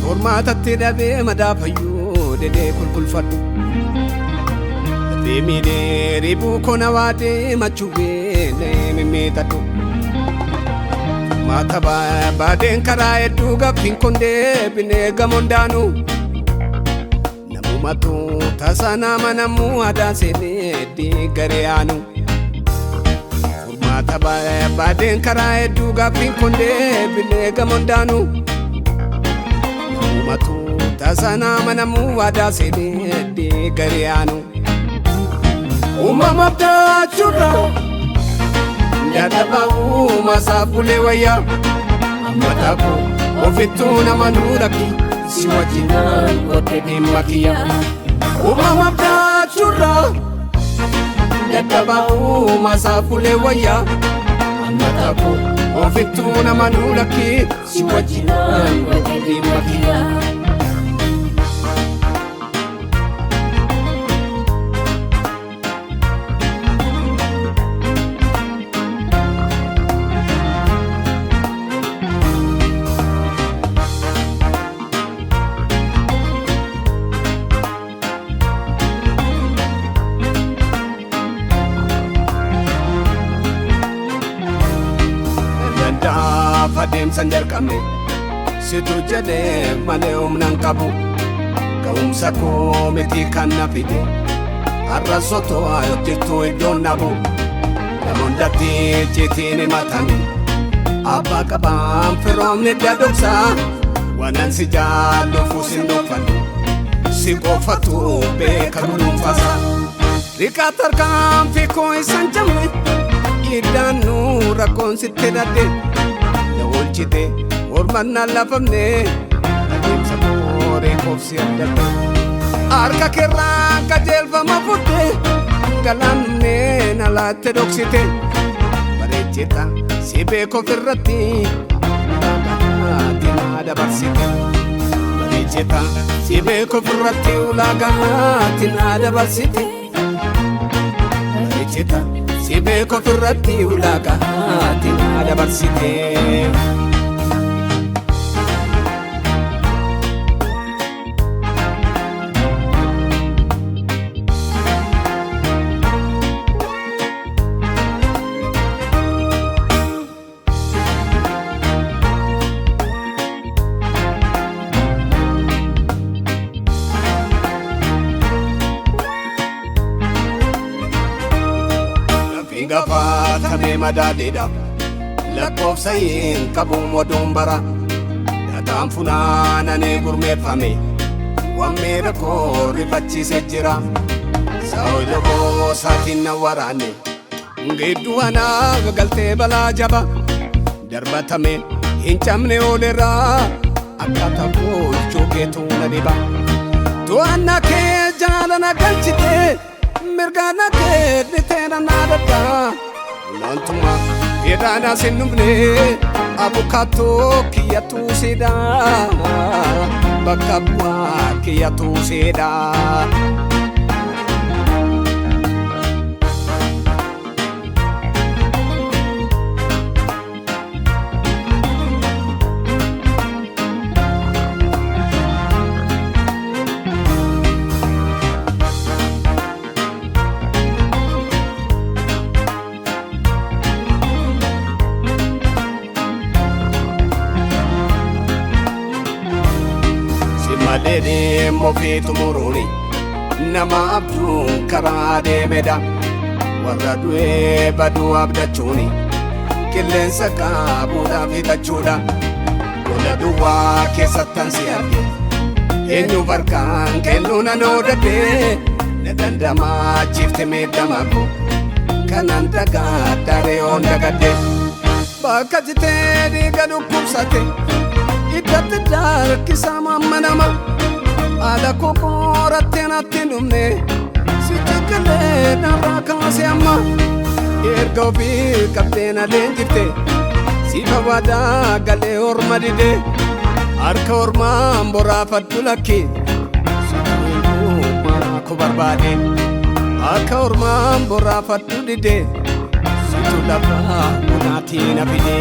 formaatatti dhabee madaafayyuu dedee kulkulfadhu deemidee ribuu kona waadee machuubee neemimmeetadhu maata baadeen karaa hedduu gaffiin kondee binee gamondaanu namumatu tasaa nama namuu adaan seenee diigaree aanu maata baadeen karaa hedduu gaffiin kondee binee gamondaanu namumatu tasaa nama namuu adaan seenee diigaree aanu Umama tachura Yadaba umasa pule waya Amataku ofituna manuraki Siwajina kote bimakia Umama tachura Yadaba umasa pule waya Amataku ofituna manuraki Siwajina kote bimakia Fadem sanjar kame situ jade male umnan kabu kaumsa ko meti kanna pide arrasoto ayo titu idonabu namondati chitine matani abakabam feromne dadoksa wanan sijalo fusindo fanu sikofatu be kanun fasa rikatar kam fiko isanjame idanu rakon sitedade Olchite ormanna lafamne adimsa more kofsi adda arka kerran kajelfa mafutte galanne nalatte doksite barechita sibe kofirratti tinada barsite barechita sibe kofirratti ulaga tinada barsite barechita sibe kofirratti ulaga tinada barsite Gafata me madadeda Lakof sayin kabu modumbara Datam funana ne gurme fame Wamme rako rifachi sejira Saulo bo satin na warane Ngeduana galte bala jaba Darbatame hinchamne olera Akata ko choke tuna diba Tuana ke jalana galchite Mirgana ke ditena nadata Lantuma edana sinumne Abukaattoo kiyatu seda Bakabwa kiyatu seda Malede mofitu muruni nama abdun karade meda warra du'e badu abdachuni killensa qabuudha fitachuudha gola duwwaa keessattan si arge eenyu barkaan kennuuna noodadde na dandamaa chifte meeddamaako kanan dagaa dareeyoon dagadde bakka jitee dhiiga dhukkubsate Iddatti darkisa mammanama Ala kokoratte natti dhumne Sichakkalee narraa kaase amma Erga ofii qabdeena leenjifte Sifa waadaa galee orma dide Harka ormaan boraafadhu lakki Situu maraako barbaade Harka ormaan boraafadhu dide Situ lafaa munaatii na fide